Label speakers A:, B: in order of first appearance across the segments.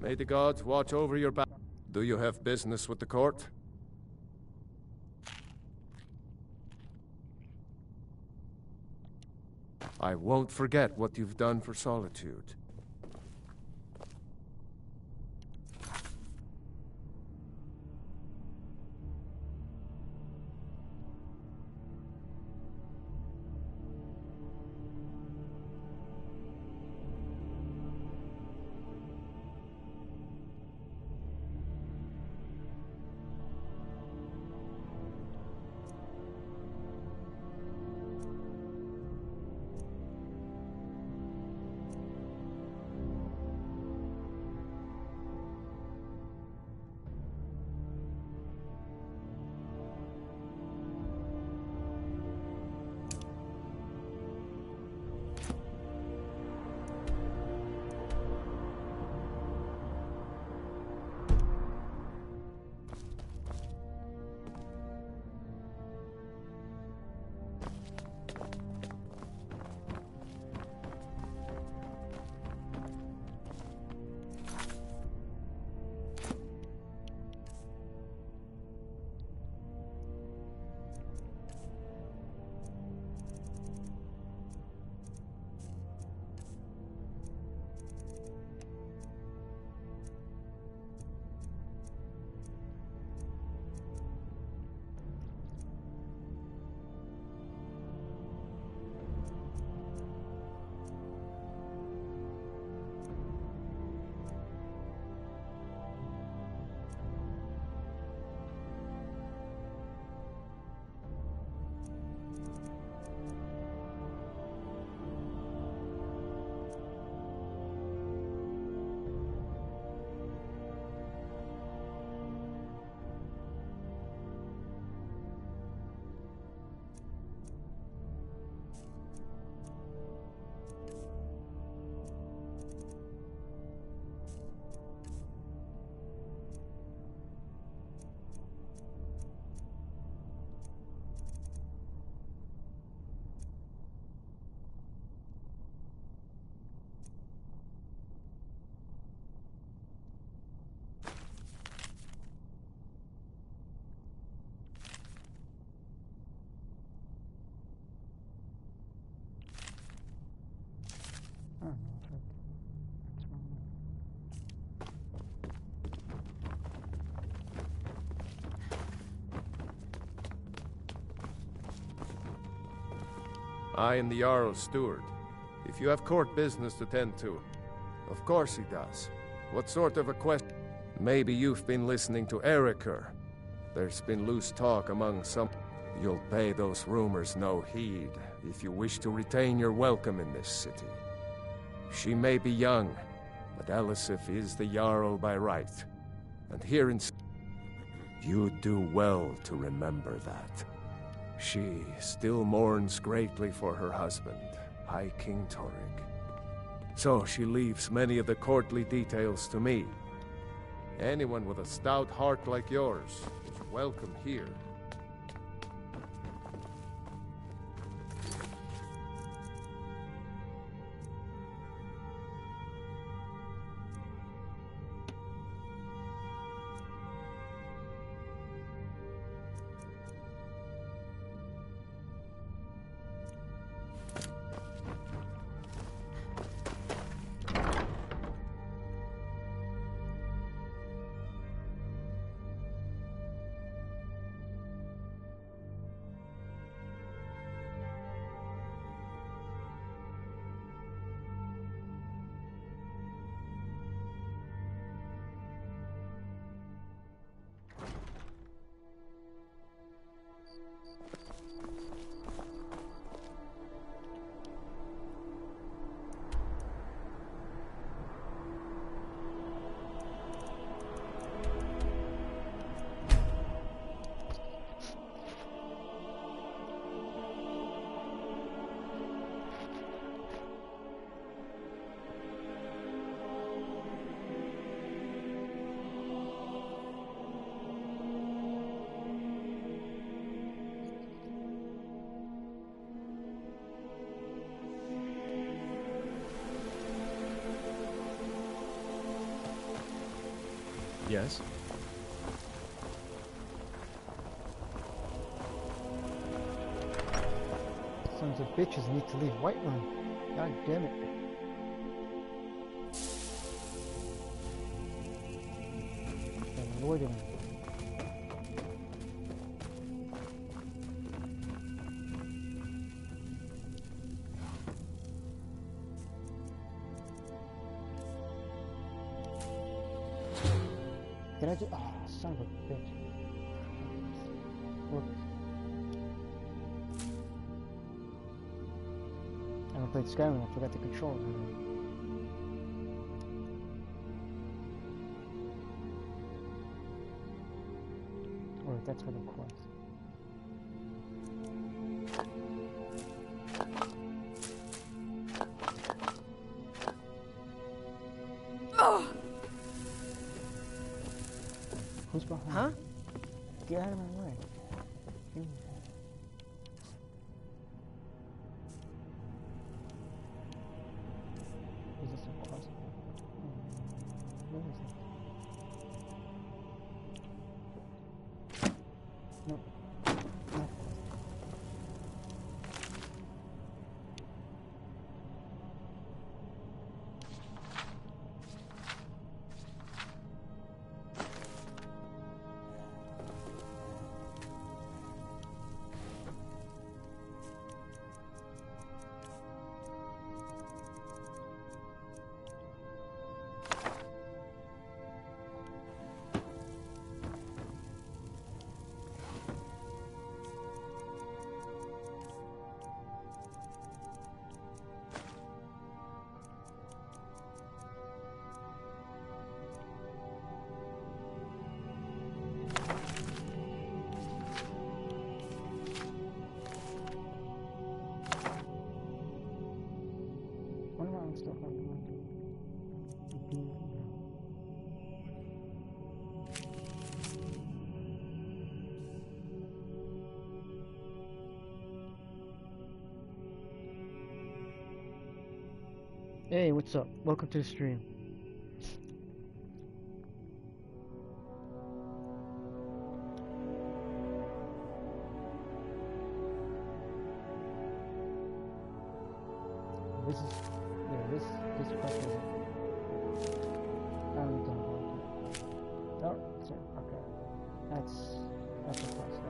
A: May the gods watch over your back. Do you have business with the court? I won't forget what you've done for Solitude. I am the Jarl's steward. If you have court business to tend to. Of course he does. What sort of a question? Maybe you've been listening to Eriker. There's been loose talk among some. You'll pay those rumors no heed if you wish to retain your welcome in this city. She may be young, but Elisif is the Jarl by right. And here in... You do well to remember that. She still mourns greatly for her husband, High King Torrig. So she leaves many of the courtly details to me. Anyone with a stout heart like yours is welcome here.
B: Yes?
C: Sons of bitches need to leave Whiterun. God damn it. They're loitering. Did I just... Oh, son of a bitch. Whoops. I haven't played Skyrim, I forgot the controls. Or that's for the quest.
D: Oh!
C: Who's behind?
D: Huh?
C: Get out of my way. You. Is this a quest? Where is it? No. Not quest. Stuff like that. Hey, what's up? Welcome to the stream. This is this quest is I don't know. Oh, so, okay. That's a quest now.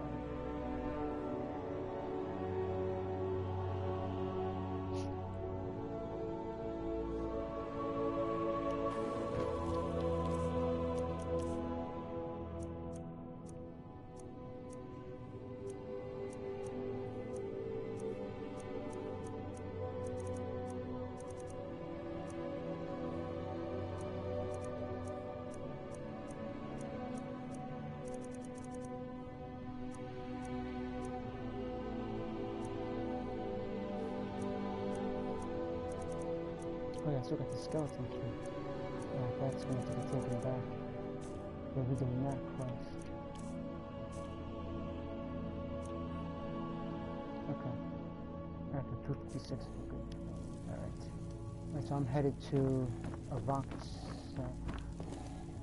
C: Oh yeah, I still got the skeleton key. Yeah, that's going to be taken back. We'll be doing that quest. Okay. Alright, for 256, we're good. Alright, so I'm headed to Avonks.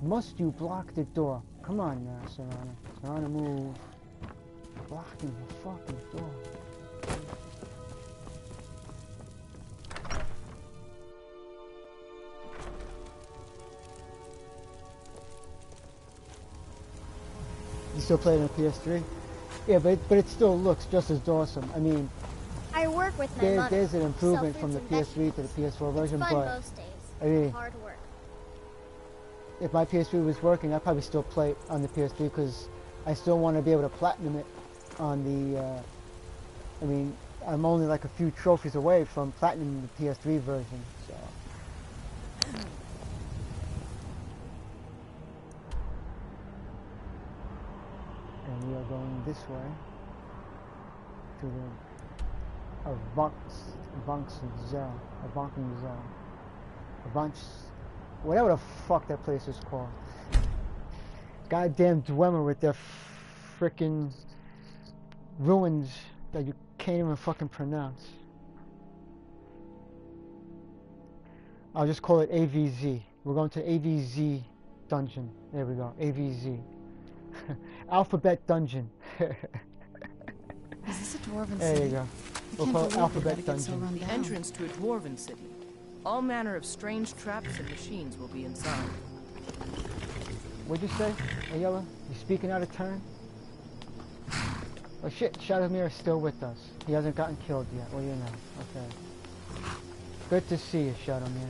C: Must you block the door? Come on now, Serrano. Serrano, move. Blocking the fucking door. You still play it on PS3? Yeah, but it still looks just as awesome. I mean,
E: I work with my mother.
C: There's an improvement from the PS3 to the PS4 version,
E: it's fun
C: but
E: most days.
C: I mean,
E: Hard work.
C: if my PS3 was working, I'd probably still play it on the PS3 because I still want to be able to platinum it on the. I mean, I'm only like a few trophies away from platinum the PS3 version, so. And we are going this way to the whatever the fuck that place is called. Goddamn Dwemer with their frickin' ruins that you can't even fucking pronounce. I'll just call it AVZ. We're going to AVZ Dungeon. There we go. AVZ. Alphabet Dungeon.
D: Is this a dwarven
C: There
D: city?
C: you go.
D: I
C: We'll
D: can't
C: call it
D: believe
C: Alphabet
D: we gotta get so
C: Dungeon.
D: run
B: The
D: down.
B: entrance to a dwarven city. All manner of strange traps and machines will be inside.
C: What'd you say, Ayala? You speaking out of turn? Oh shit, Shadowmere is still with us. He hasn't gotten killed yet. Well, you know. Okay. Good to see you, Shadowmere.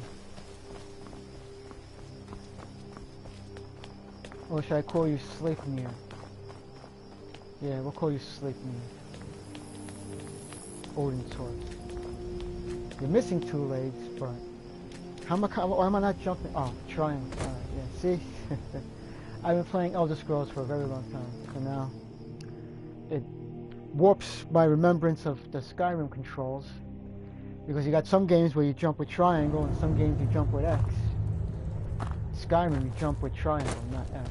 C: Or should I call you Sleipnir? Yeah, we'll call you Sleipnir. Odin's horse. You're missing 2 legs, but why am I not jumping? Oh, trying. Alright, yeah. See, I've been playing Elder Scrolls for a very long time, so now it warps my remembrance of the Skyrim controls, because you got some games where you jump with triangle and some games you jump with X. Skyrim, you jump with triangle, not X.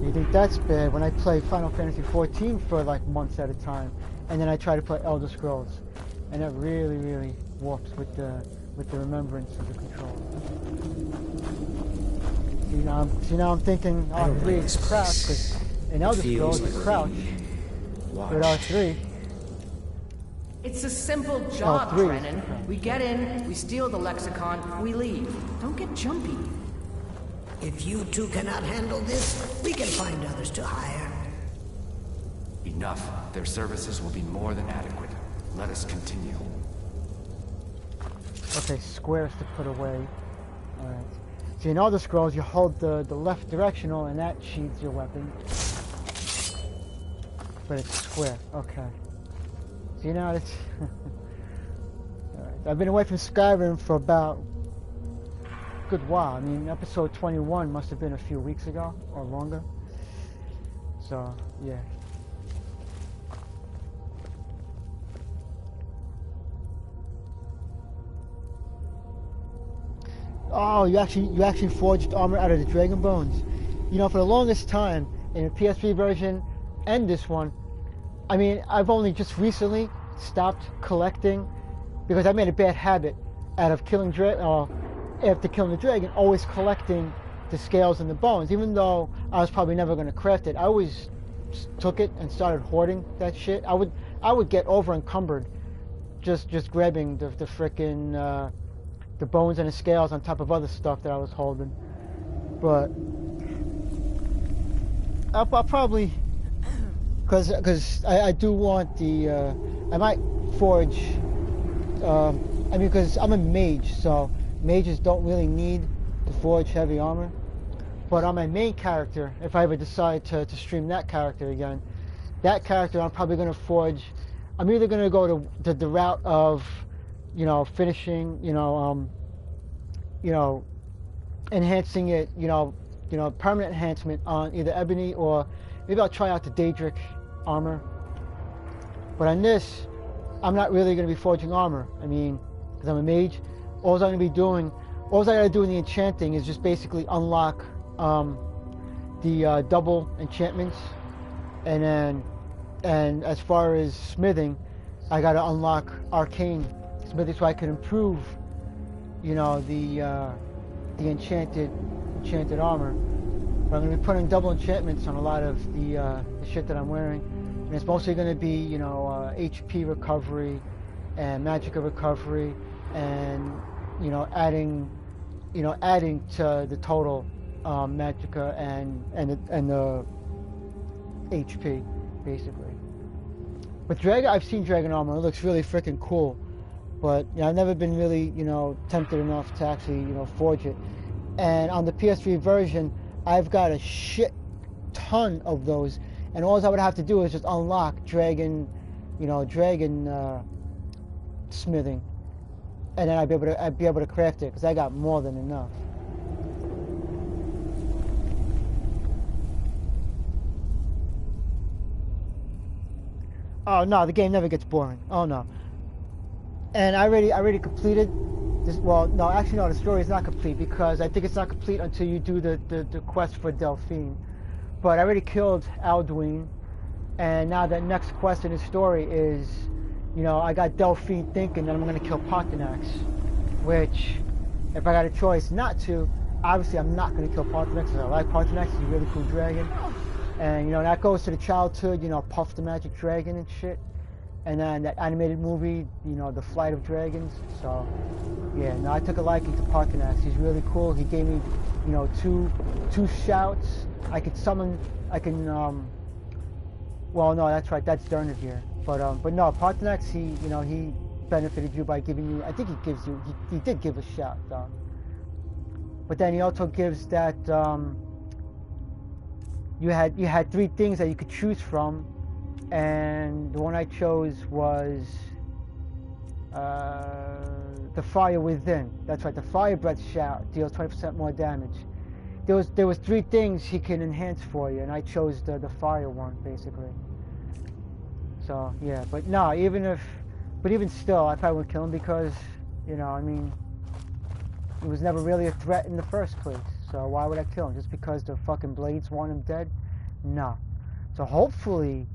C: You think that's bad when I play Final Fantasy XIV for like months at a time, and then I try to play Elder Scrolls, and that really, really warps with the remembrance of the controls. See now I'm thinking R3 is crouch, because in Elder Scrolls it's crouch. With R3.
B: It's a simple job,
C: three.
B: Brennan. We get in, we steal the lexicon, we leave. Don't get jumpy.
F: If you two cannot handle this, we can find others to hire.
G: Enough. Their services will be more than adequate. Let us continue.
C: Okay, squares to put away. Alright. See, in Elder Scrolls, you hold the left directional and that sheathes your weapon. But it's square. Okay. See, now it's... Alright. I've been away from Skyrim for about a good while. I mean, episode 21 must have been a few weeks ago, or longer. So, yeah. Oh, you actually forged armor out of the dragon bones. You know, for the longest time, in the PS3 version and this one, I mean, I've only just recently stopped collecting, because I made a bad habit out of killing after killing the dragon, always collecting the scales and the bones. Even though I was probably never going to craft it, I always took it and started hoarding that shit. I would get over encumbered just grabbing the frickin' the bones and the scales on top of other stuff that I was holding. But I'll probably, because I do want the, I might forge, I mean, because I'm a mage, so mages don't really need to forge heavy armor. But on my main character, if I ever decide to stream that character again, that character I'm probably going to forge, I'm either going to go to the route of, you know, finishing, enhancing it, permanent enhancement on either ebony, or maybe I'll try out the Daedric armor. But on this, I'm not really going to be forging armor. I mean, because I'm a mage, all I gotta do in the enchanting is just basically unlock the double enchantments, and as far as smithing, I gotta unlock arcane smithing so I can improve, the enchanted armor. But I'm gonna be putting double enchantments on a lot of the shit that I'm wearing, and it's mostly gonna be HP recovery and magicka recovery, and adding to the total magicka and the HP basically. With dragon, I've seen dragon armor. It looks really freaking cool, but I've never been really tempted enough to actually forge it. And on the PS3 version, I've got a shit ton of those, and all I would have to do is just unlock dragon smithing, and then I'd be able to craft it, because I got more than enough. Oh no, the game never gets boring. Oh no. And I already completed this. Well, no, actually no, the story is not complete, because I think it's not complete until you do the quest for Delphine. But I already killed Alduin, and now the next quest in the story is, I got Delphine thinking that I'm going to kill Pontonax, which, if I got a choice not to, obviously I'm not going to kill Parthenax because I like Parthenax. He's a really cool dragon. And, you know, that goes to the childhood, you know, Puff the Magic Dragon and shit. And then that animated movie, you know, The Flight of Dragons. So, yeah, no, I took a liking to Parthenax. He's really cool. He gave me, you know, two shouts. I could summon, well, no, that's right, that's Durnavir. But no, Parthenax, he benefited you by giving you, I think he did give a shout, though. But then he also gives that, you had 3 things that you could choose from, and the one I chose was the Fire Within. That's right, the Fire Breath shout deals 20% more damage. There was 3 things he can enhance for you, and I chose the fire one basically. So yeah, but no, even still, I probably would kill him because, you know, I mean, he was never really a threat in the first place. So why would I kill him? Just because the fucking blades want him dead? No. So hopefully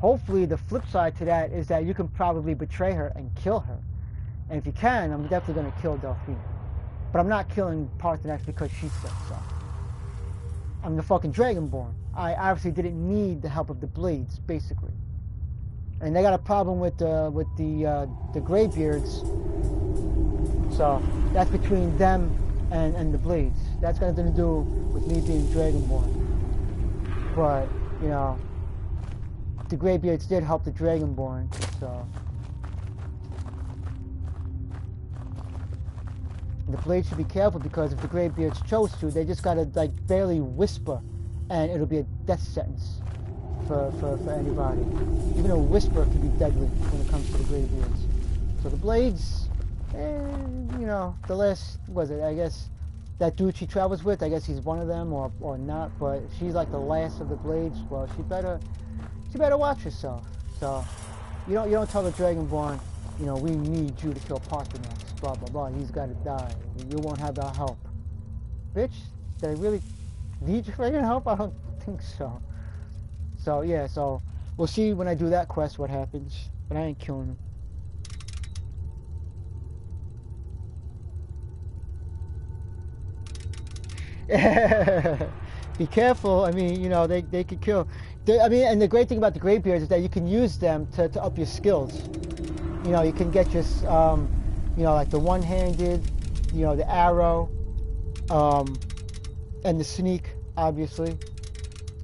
C: the flip side to that is that you can probably betray her and kill her. And if you can, I'm definitely going to kill Delphine. But I'm not killing Parthenax because she said so. I'm the fucking Dragonborn. I obviously didn't need the help of the blades, basically. And they got a problem with the Greybeards. So that's between them and the blades. That's got nothing to do with me being Dragonborn. But, you know, the Greybeards did help the Dragonborn, so. The blades should be careful because if the Greybeards chose to, they just gotta like barely whisper and it'll be a death sentence for anybody. Even a whisper can be deadly when it comes to the Greybeards. So the blades, you know, the last, I guess, that dude she travels with, I guess he's one of them or not, but she's like the last of the blades. Well, she better watch herself. So you don't tell the Dragonborn, you know, we need you to kill Parthenax, blah blah blah, he's gotta die, you won't have our help. Bitch, did I really need your fucking help? I don't think so. So yeah, so we'll see when I do that quest what happens, but I ain't killing him. Be careful. I mean, you know, they could kill. I mean, and the great thing about the Greybeards is that you can use them to up your skills. You know, you can get your, you know, like the one-handed, you know, the arrow, and the sneak, obviously.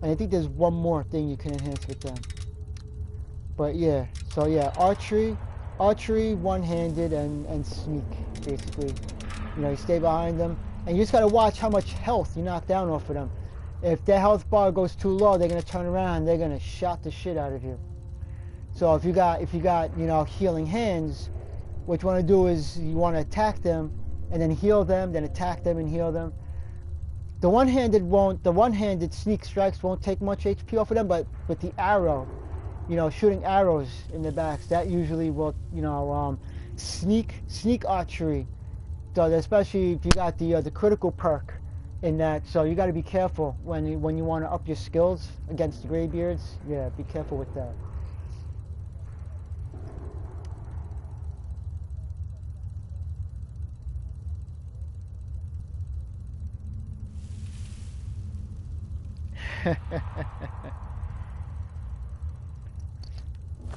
C: And I think there's one more thing you can enhance with them. But yeah, so yeah, archery, one-handed, and sneak, basically. You know, you stay behind them. And you just gotta watch how much health you knock down off of them. If their health bar goes too low, they're gonna turn around and they're gonna shot the shit out of you. So if you got, you know, healing hands, what you wanna do is you wanna attack them and then heal them, then attack them and heal them. The one-handed sneak strikes won't take much HP off of them, but with the arrow, you know, shooting arrows in the backs, that usually will, you know, sneak archery. So especially if you got the critical perk in that, so you got to be careful when you want to up your skills against the Greybeards. Yeah, be careful with that.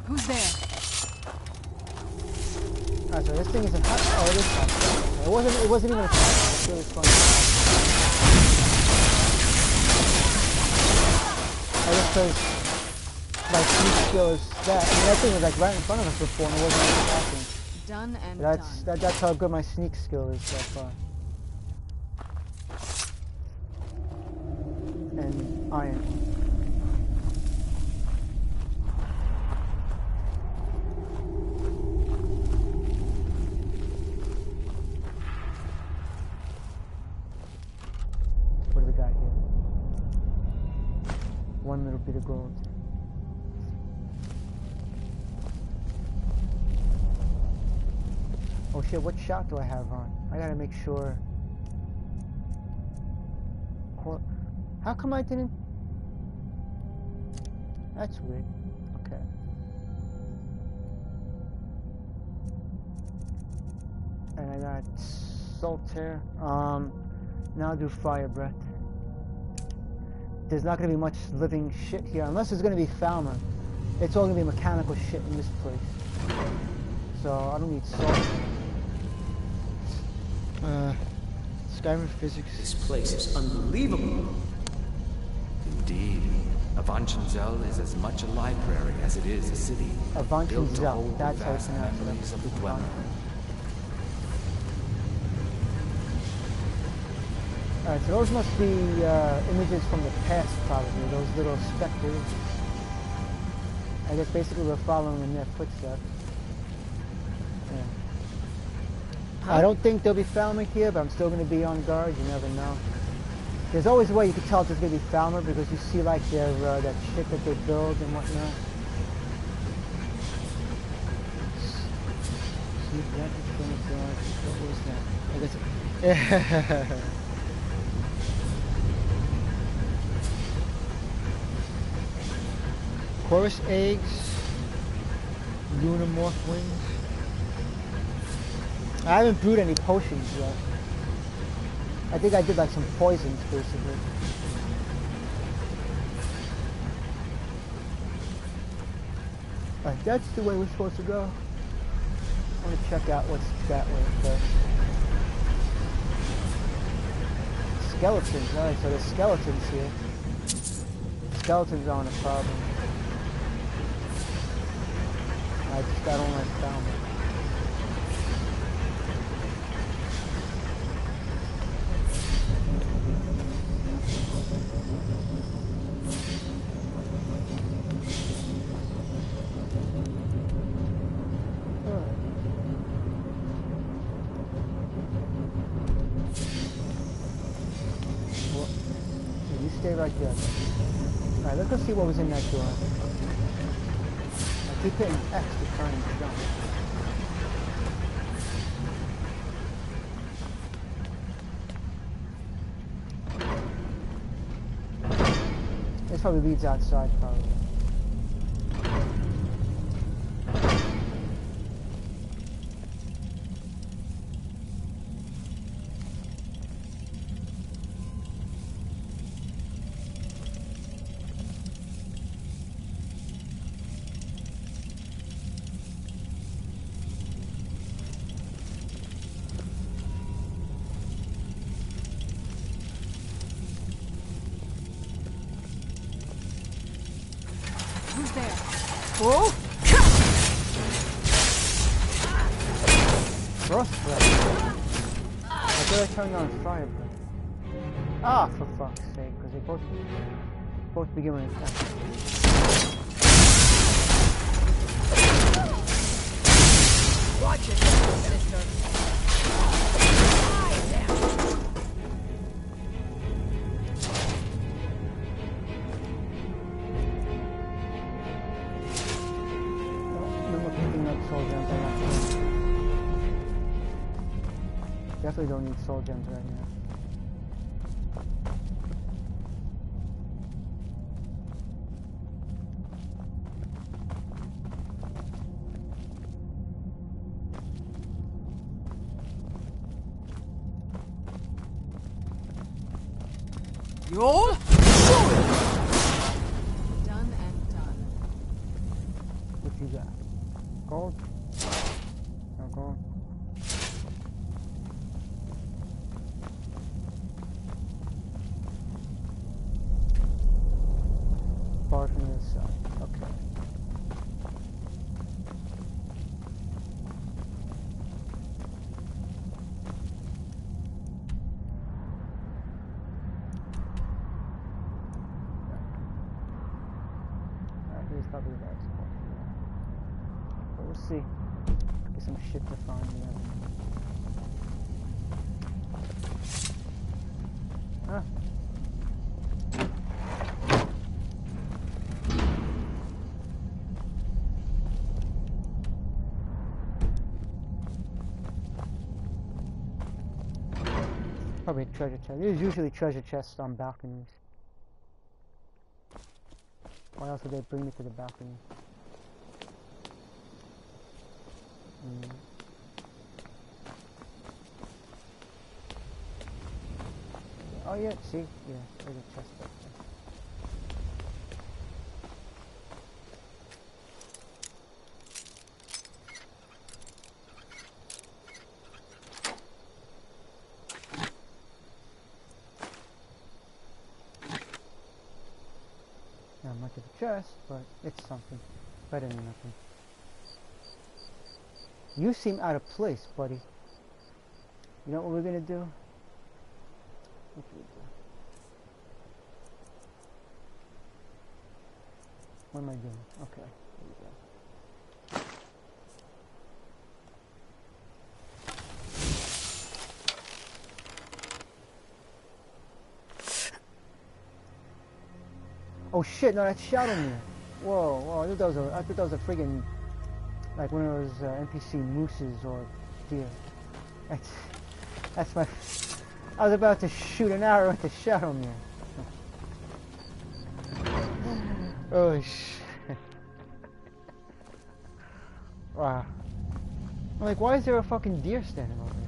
B: Who's there?
C: Alright, so this thing isn't hot. Oh, it is hot. It wasn't even a hot. It's really fun. I guess because my sneak skill is that. I mean, that thing was like right in front of us before and it wasn't even attacking.
B: Done and
C: done. That's how good my sneak skill is so far. And iron. What do we got here? One little bit of gold. Oh shit, what shot do I have on? I gotta make sure. How come I didn't? That's weird. Okay. And I got Solitaire. Now I'll do fire breath. There's not going to be much living shit here, unless there's going to be Falmer. It's all going to be mechanical shit in this place. So I don't need salt. Skyrim physics.
F: This place is unbelievable.
G: Indeed. Avanchenzell is as much a library as it is a city.
C: Avanchenzell, that's how it's
G: memories
C: pronounced.
G: of the dweller.
C: Alright, so those must be images from the past, probably. Those little specters. I guess basically we're following in their footsteps. Yeah. I don't think there'll be Falmer here, but I'm still going to be on guard. You never know. There's always a way you can tell if there's going to be Falmer because you see like their that shit that they build and whatnot. See if that is going to go. What was that? I guess. Chorus eggs, Lunamorph wings. I haven't brewed any potions yet. I think I did like some poisons basically. Alright, that's the way we're supposed to go. I want to check out what's that way first. Skeletons, alright, so there's skeletons here. Skeletons aren't a problem. I don't like Falmer. Well, you stay right there. Alright, let's go see what was in that door. Keep hitting X to try and jump. This probably leads outside, probably.
B: Who's there?
C: Oh! Frost breath. I thought I turned on fire breath. Ah, for fuck's sake, because they both begin with an F.
B: Watch it, sister.
C: Definitely don't need soul gems right now.
B: You're
D: Done and done.
C: What you got? Gold? No gold. Far from this side. Okay. Alright, here's probably the next one. But we'll see. Get some shit to find there. Huh. Probably a treasure chest. There's usually treasure chests on balconies. Why else would they bring me to the balcony? Oh yeah, see? Yeah, there's a chest up there. Not much of a chest, but it's something. Better than nothing. You seem out of place, buddy. You know what we're gonna do? What should we do? What am I doing? Okay, here we go. Oh shit, no, that's Shadowmere. Whoa, whoa, I thought that was a friggin' like one of those NPC mooses or deer. That's my... I was about to shoot an arrow into Shadowmere. Oh shit. Wow. I'm like, why is there a fucking deer standing over there?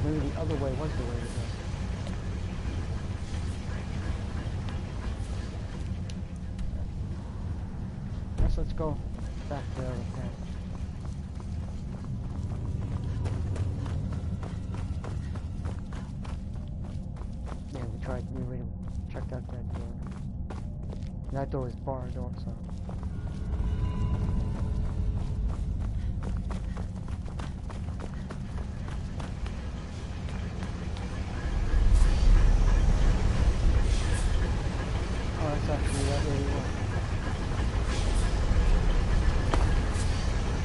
C: Maybe the other way was the way to go. Yes, let's go back to the other path. Yeah, we already checked out that door. That door is barred also. Actually, that way we went.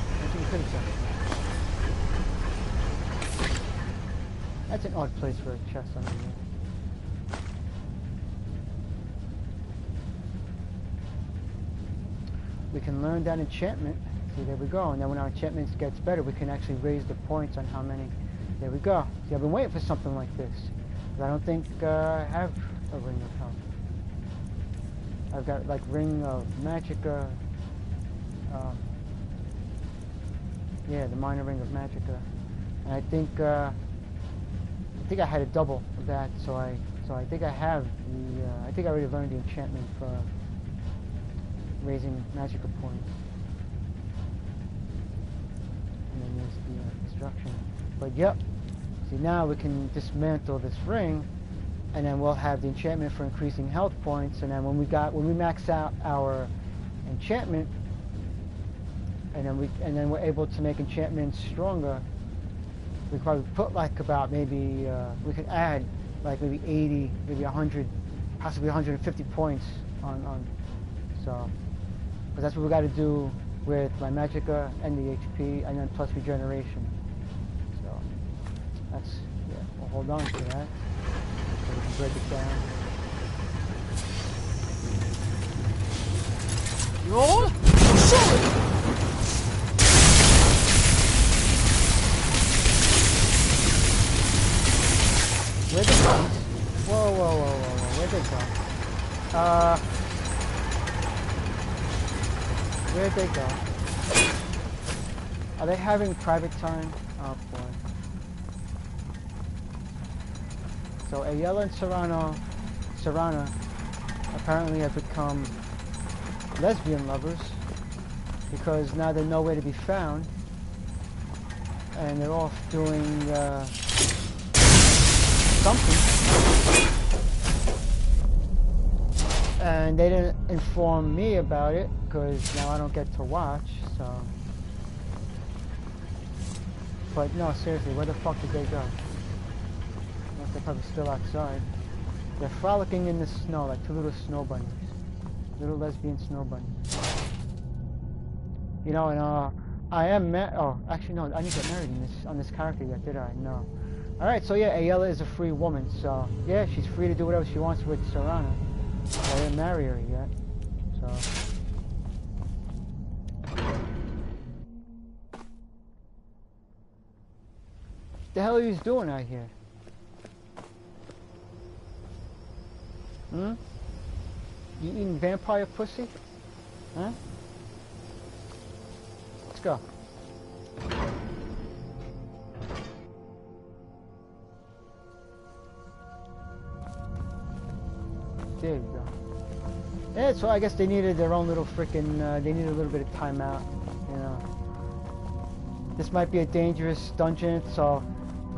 C: I think we could have done it. That's an odd place for a chest under here. We can learn that enchantment. See, there we go. And then when our enchantment gets better, we can actually raise the points on how many. There we go. See, I've been waiting for something like this. But I don't think I have a ring of health. I've got like ring of magicka. Yeah, the minor ring of magicka. And I think I had a double of that, so I think I have the I think I already learned the enchantment for raising magicka points. And then there's the destruction. But yep. See, now we can dismantle this ring. And then we'll have the enchantment for increasing health points, and then when we max out our enchantment, and then we're able to make enchantments stronger, we could probably put like about maybe we could add like maybe 80, maybe 100, possibly 150 points on so, but that's what we got to do with my magicka and the HP, and then plus regeneration. So that's, yeah, we'll hold on to that. We can break it down.
B: Roll! Shoot!
C: Where'd they go? Whoa, whoa, whoa, whoa, whoa. Where'd they go? Where'd they go? Are they having private time? Oh boy. So Ayala and Serana apparently have become lesbian lovers because now they're nowhere to be found, and they're off doing something. And they didn't inform me about it, because now I don't get to watch, so... But no, seriously, where the fuck did they go? They're probably still outside. They're frolicking in the snow like two little snow bunnies. Little lesbian snow bunnies. You know, and I am oh, actually no, I didn't get married in on this character yet, did I? No. Alright, so yeah, Ayala is a free woman, so yeah, she's free to do whatever she wants with Serana. I didn't marry her yet, so... What the hell are you doing out here? Hmm? You eating vampire pussy? Huh? Let's go. There you go. Yeah, so I guess they needed their own little freaking, they needed a little bit of timeout, you know. This might be a dangerous dungeon, so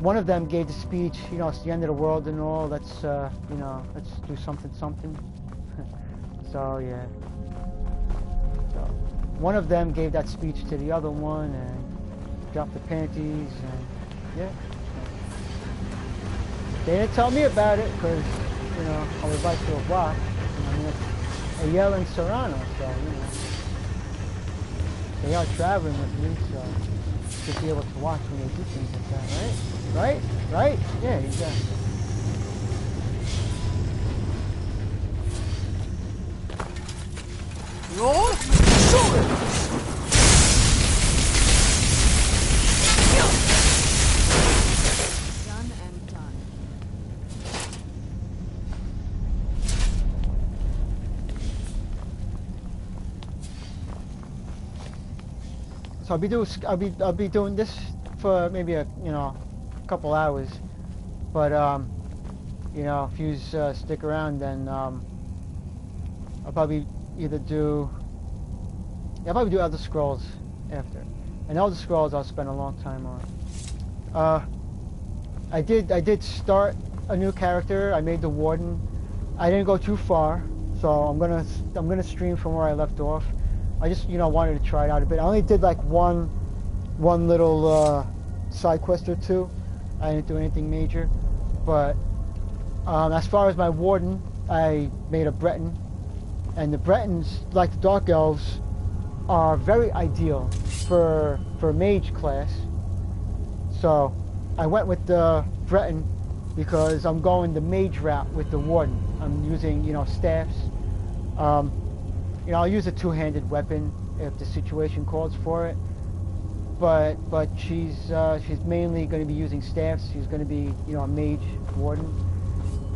C: one of them gave the speech, you know, it's the end of the world and all, let's, you know, let's do something. So, yeah. So, one of them gave that speech to the other one and dropped the panties and, yeah. They didn't tell me about it, because, you know, I would like to have watched. I mean, it's Ayala and Serrano, so, you know. They are traveling with me, so to be able to watch when they do things like that, right? Right? Yeah, exactly.
D: Roll! Shoot! Done and done.
C: So I'll be doing this for maybe a couple hours, but you know, if you stick around, then I'll probably either do Elder Scrolls after, and Elder Scrolls I'll spend a long time on. I did start a new character. I made the Warden. I didn't go too far, so I'm gonna stream from where I left off. I just, you know, wanted to try it out a bit. I only did like one little side quest or two. I didn't do anything major. But as far as my Warden, I made a Breton. And the Bretons, like the Dark Elves, are very ideal for mage class. So I went with the Breton because I'm going the mage route with the Warden. I'm using, you know, staffs. You know, I'll use a two-handed weapon if the situation calls for it. But she's mainly going to be using staffs. She's going to be, you know, a mage Warden.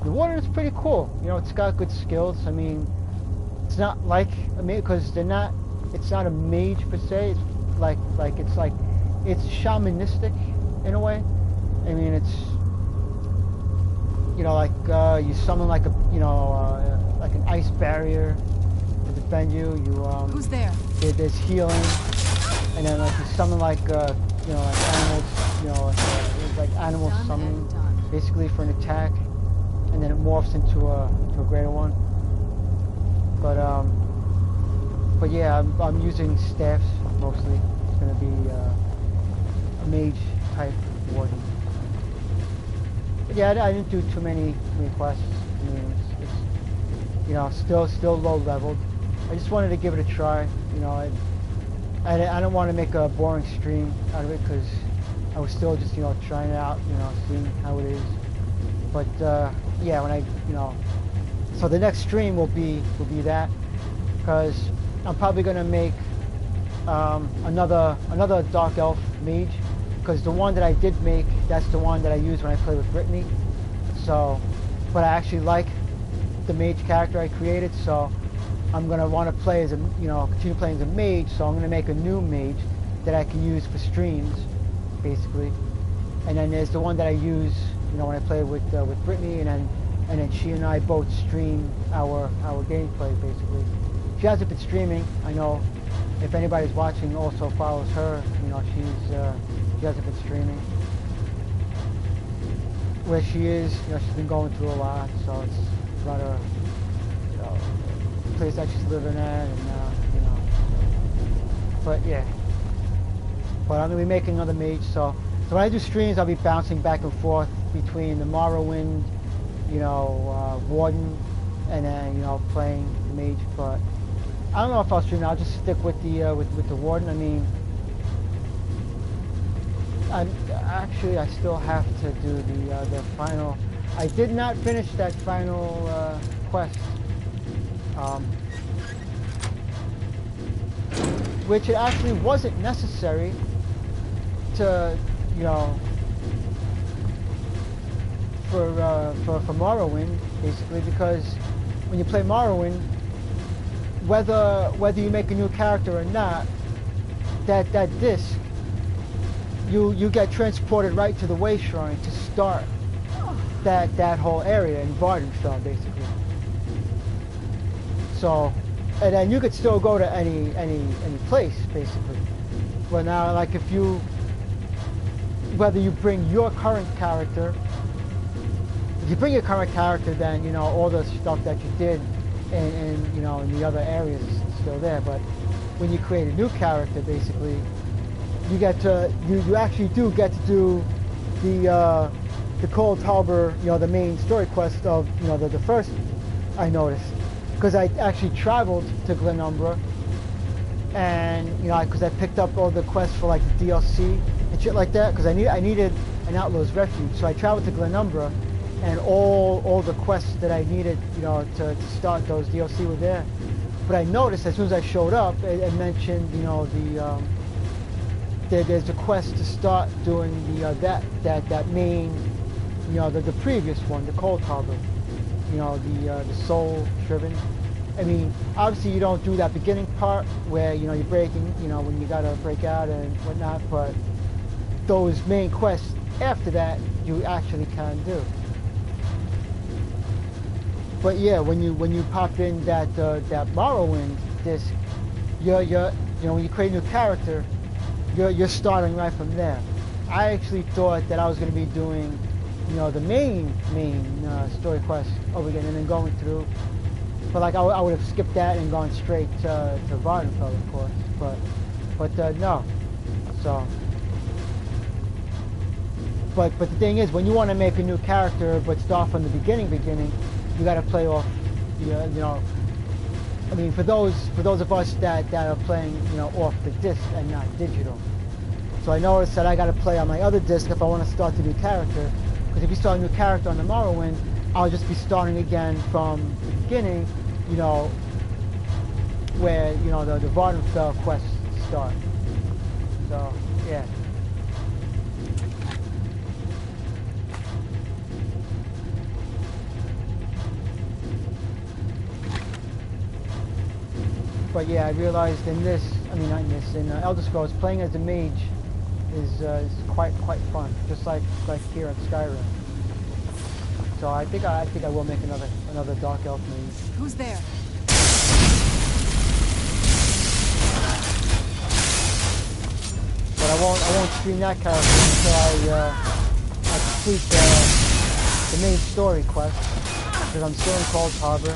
C: The Warden is pretty cool. You know, it's got good skills. I mean, it's not like a mage, because it's not a mage per se. It's it's shamanistic in a way. I mean, it's, you know, like you summon like a, you know, like an ice barrier to defend you.
D: Who's there?
C: There's healing, and then like you summon like you know, like animals, you know, like animal summoning, basically for an attack, and then it morphs into a greater one. But yeah, I'm using staffs mostly. It's gonna be a mage type Warden. But yeah, I didn't do too many quests. I mean, it's you know, still low leveled. I just wanted to give it a try. You know, I don't want to make a boring stream out of it, because I was still just, you know, trying it out, you know, seeing how it is. But yeah, when I, you know, so the next stream will be that, because I'm probably gonna make another Dark Elf mage, because the one that I did make, that's the one that I use when I play with Brittany. So, but I actually like the mage character I created, so I'm gonna want to play as a, you know, continue playing as a mage. So I'm gonna make a new mage that I can use for streams, basically. And then there's the one that I use, you know, when I play with Brittany, and then she and I both stream our gameplay, basically. She hasn't been streaming. I know if anybody's watching also follows her, you know, she hasn't been streaming. Where she is, you know, she's been going through a lot, so it's not a, you know, place that she's living at, and you know. But yeah. But I'm gonna be making another mage, so when I do streams, I'll be bouncing back and forth between the Morrowind, you know, Warden, and then you know playing the mage. But I don't know if I'll stream. I'll just stick with the Warden. I mean, I still have to do the final. I did not finish that final quest, which it actually wasn't necessary to, you know, for Morrowind, basically, because when you play Morrowind, whether you make a new character or not, that disc, you get transported right to the Way Shrine to start that whole area in Vardenfell, basically. So, and then you could still go to any place, basically. But now, like whether you bring your current character, if you bring your current character, then you know all the stuff that you did in you know in the other areas is still there. But when you create a new character, basically, you actually do get to do the Cold Harbor, you know, the main story quest of, you know, the first, I noticed, because I actually traveled to Glenumbra, and you know, because I picked up all the quests for like the DLC and shit like that, because I needed an Outlaw's Refuge, so I traveled to Glenumbra, and all the quests that I needed, you know, to start those DLC were there. But I noticed as soon as I showed up, it mentioned, you know, there's a quest to start doing the that main, you know, the previous one, the Cold Harbor, you know, the Soul Shriven. I mean, obviously you don't do that beginning part where, you know, you're breaking, you know, when you gotta break out and whatnot, but those main quests after that you actually can do. But yeah, when you pop in that Morrowind disc, you know, when you create a new character, you're starting right from there. I actually thought that I was going to be doing, you know, the main story quest over again and then going through. But like I would have skipped that and gone straight to Vardenfell, of course. But no. So. But the thing is, when you want to make a new character but start from the beginning, you got to play off, you know. I mean, for those of us that are playing, you know, off the disc and not digital. So I noticed that I got to play on my other disc if I want to start the new character. Because if you start a new character on the Morrowind, I'll just be starting again from the beginning, you know, where, you know, the Vardenfell quests start. So yeah. But yeah, I realized in this, I mean not in this, in Elder Scrolls, playing as a mage is quite fun, just like here in Skyrim. So I think I will make another Dark Elf mage.
D: Who's there?
C: But I won't stream that character until I complete the main story quest, because I'm still in Cold Harbor.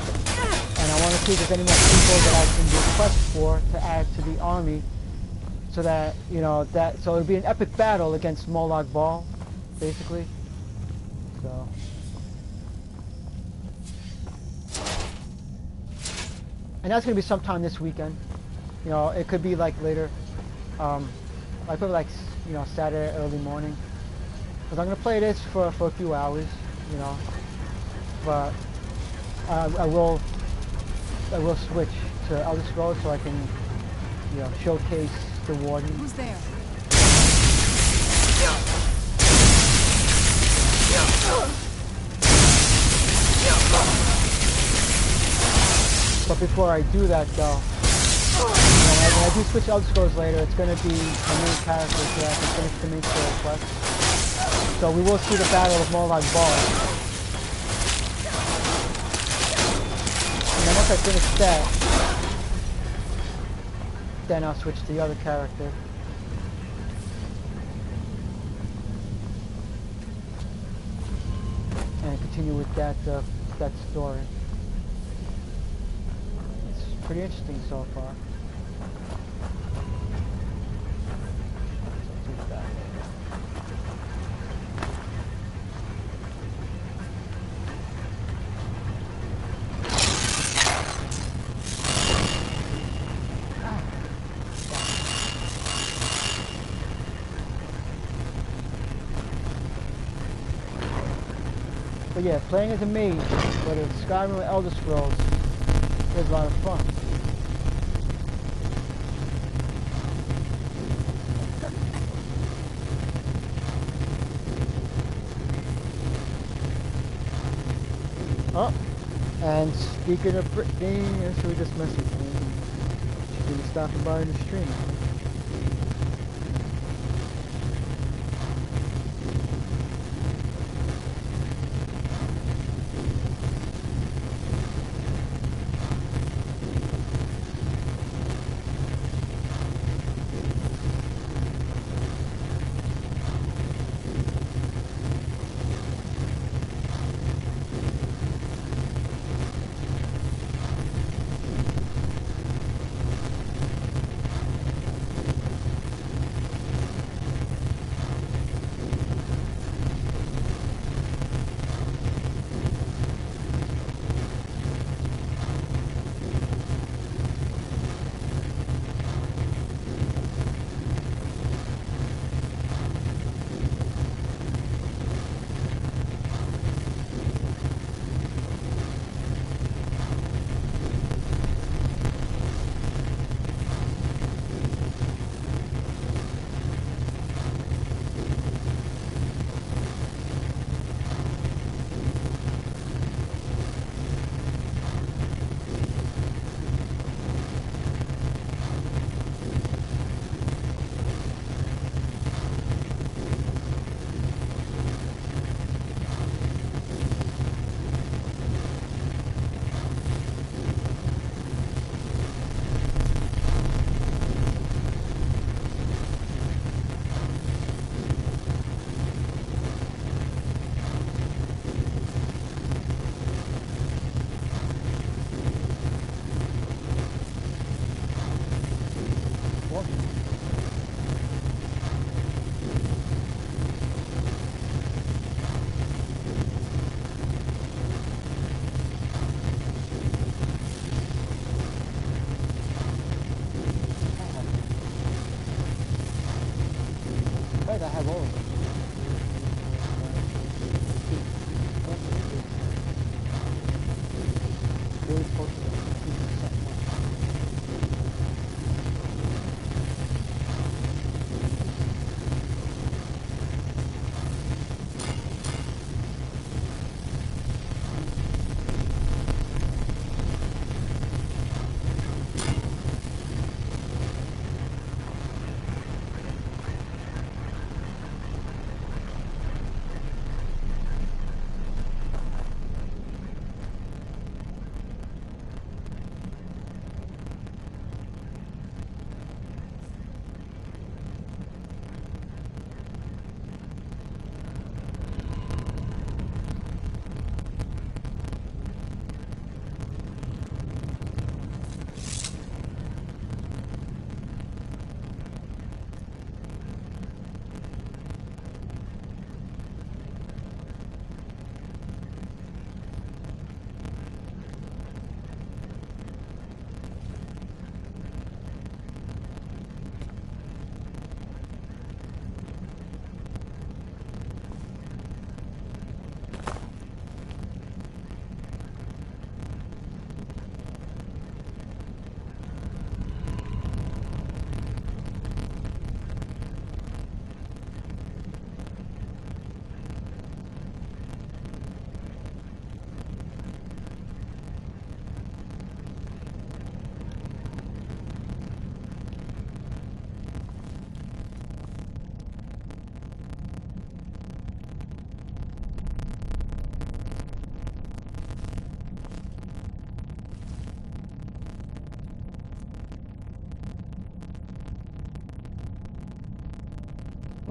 C: And I want to see if there's any more people that I can do quests for to add to the army, so that, you know, so it'll be an epic battle against Molag Bal, basically. So. And that's going to be sometime this weekend. You know, it could be like later. I put like, you know, Saturday early morning. Because I'm going to play this for a few hours, you know. But I will switch to Elder Scrolls so I can, you know, showcase the Warden.
D: Who's there?
C: But before I do that, though, you know, when I do switch Elder Scrolls later, it's going to be my main character so I can finish the main story quest. So we will see the Battle of Molag Bal. And then once I finish that, then I'll switch to the other character. And continue with that story. pretty interesting so far. Not too bad. But yeah, playing as a mage, whether it's Skyrim or Elder Scrolls, is a lot of fun. Oh, and speaking of Brittany, so we just messaged me. She's gonna be stopping by in the stream. I have all of them. Really supposed to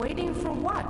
B: Waiting for what?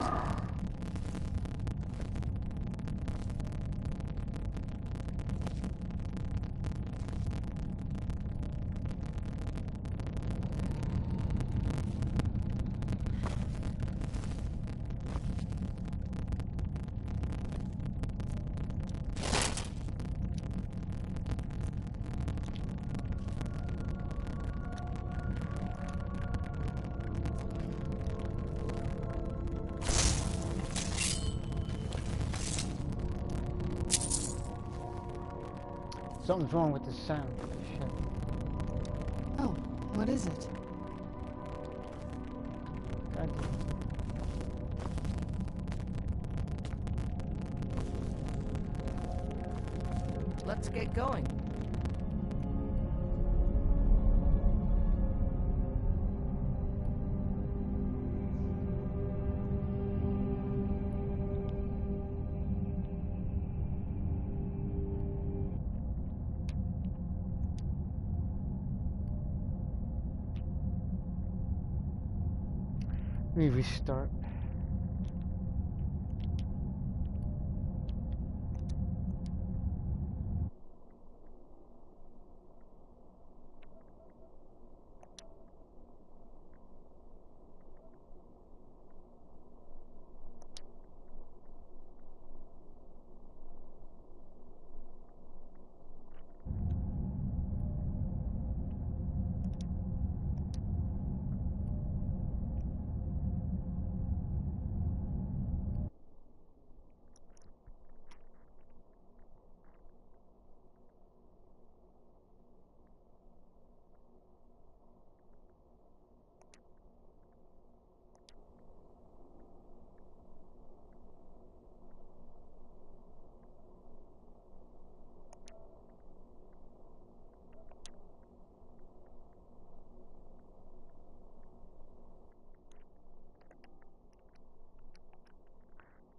C: something's wrong with the sound. Shit.
D: Oh, what is it?
C: God.
B: Let's get going.
C: Let me restart.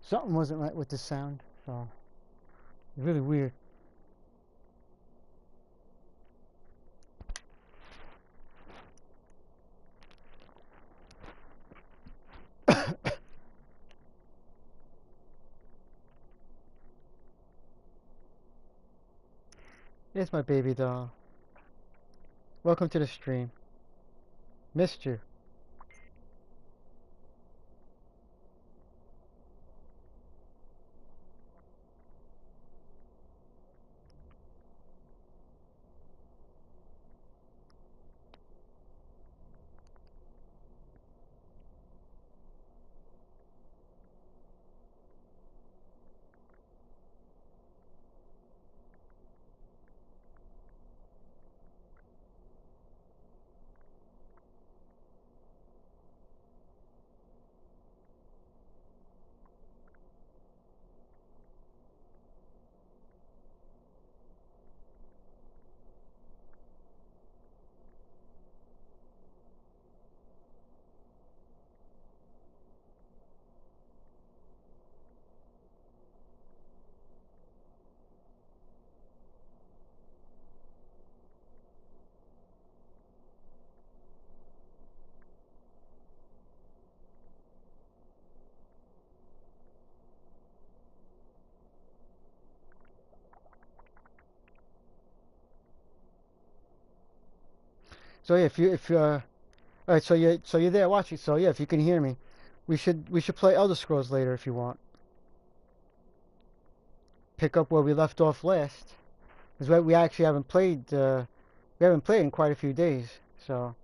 C: Something wasn't right with the sound, so really weird. It's my baby doll. Welcome to the stream. Missed you. So yeah, all right, so you're there watching. So yeah, if you can hear me, we should play Elder Scrolls later if you want. Pick up where we left off last, because we actually haven't played. We haven't played in quite a few days, so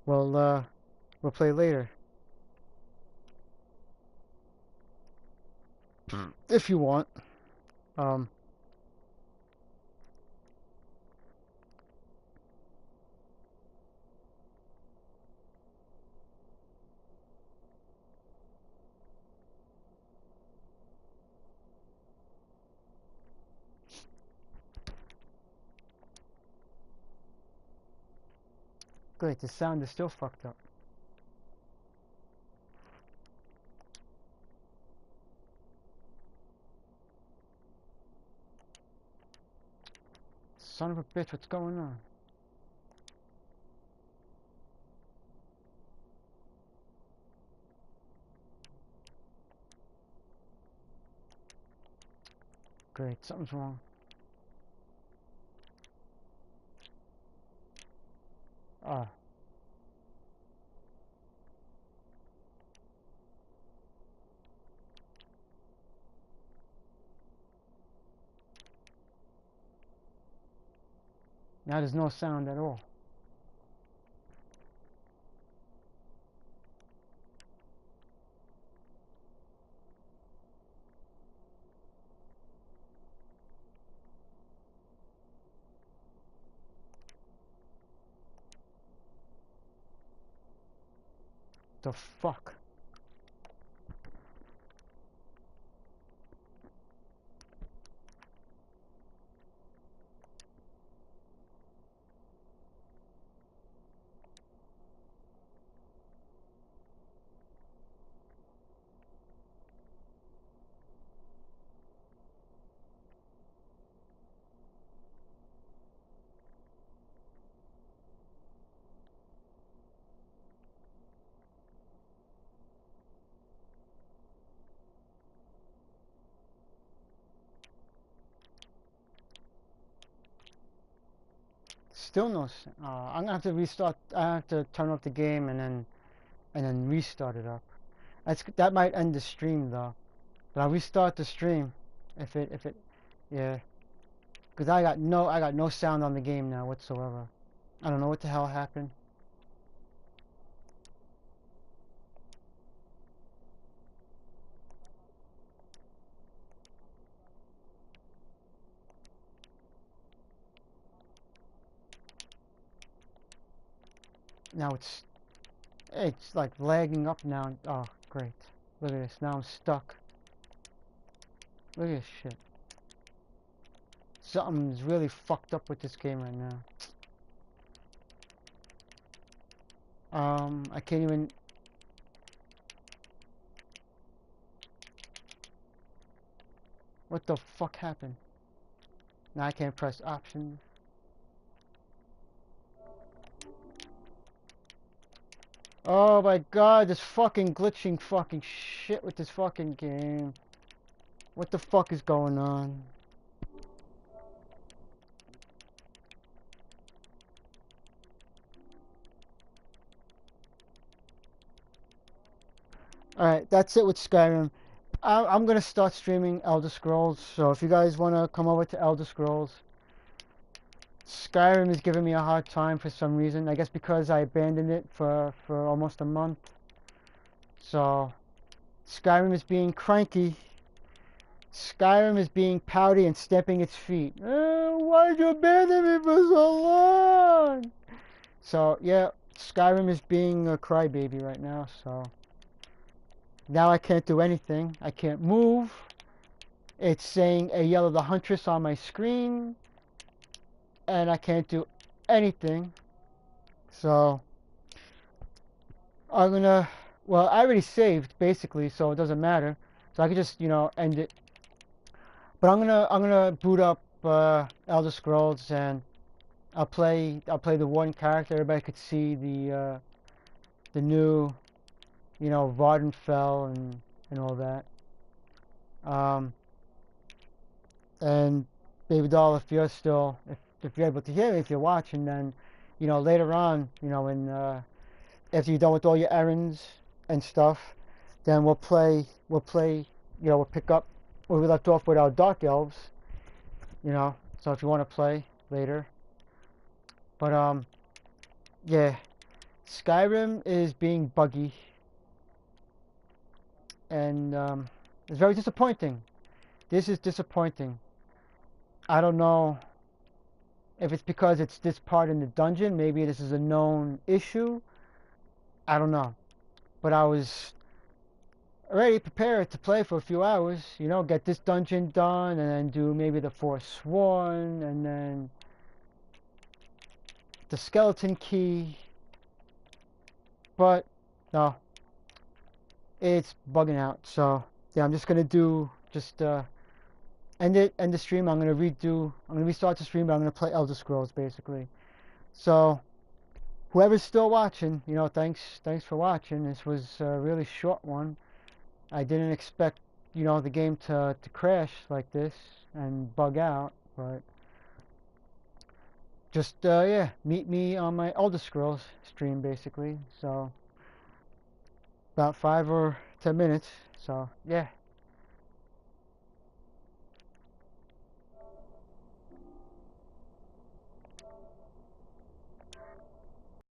C: we'll play later if you want. Um, Great, the sound is still fucked up. Son of a bitch, what's going on? Great, something's wrong. Ah. Now there's no sound at all. The fuck? Still no. I'm gonna have to restart. I have to turn off the game and then restart it up. That might end the stream though. But I'll restart the stream if it yeah. Because I got no sound on the game now whatsoever. I don't know what the hell happened. Now it's like lagging up now. Oh, great. Look at this. Now I'm stuck. Look at this shit. Something's really fucked up with this game right now. I can't even... What the fuck happened? Now I can't press options. Oh my god, this fucking glitching fucking shit with this fucking game. What the fuck is going on? Alright, that's it with Skyrim. I'm gonna start streaming Elder Scrolls, so if you guys wanna come over to Elder Scrolls. Skyrim is giving me a hard time for some reason. I guess because I abandoned it for almost a month. So, Skyrim is being cranky. Skyrim is being pouty and stamping its feet. Why'd you abandon me for so long? So, yeah, Skyrim is being a crybaby right now, so... Now I can't do anything. I can't move. It's saying a Yellow the Huntress on my screen. And I can't do anything. So, I'm gonna... Well, I already saved, basically, so it doesn't matter. So I could just, you know, end it. But I'm gonna boot up Elder Scrolls, and I'll play the one character. Everybody could see the new, you know, Vardenfell and all that. And Baby Doll, if you're still, if you're able to hear me, if you're watching, then, you know, later on, you know, when after you're done with all your errands and stuff, then we'll play, you know, we'll pick up where we left off with our Dark Elves, you know, so if you want to play later. But, yeah, Skyrim is being buggy, and, it's very disappointing. This is disappointing. I don't know if it's because it's this part in the dungeon. Maybe this is a known issue. I don't know. But I was already prepared to play for a few hours. You know, get this dungeon done, and then do maybe the Forsworn, and then the Skeleton Key. But, no. It's bugging out. So, yeah, I'm just going to do, just, end the stream. I'm gonna restart the stream, but I'm gonna play Elder Scrolls basically. So whoever's still watching, you know, thanks for watching. This was a really short one. I didn't expect, you know, the game to crash like this and bug out, but just yeah, meet me on my Elder Scrolls stream basically. So about 5 or 10 minutes. So yeah.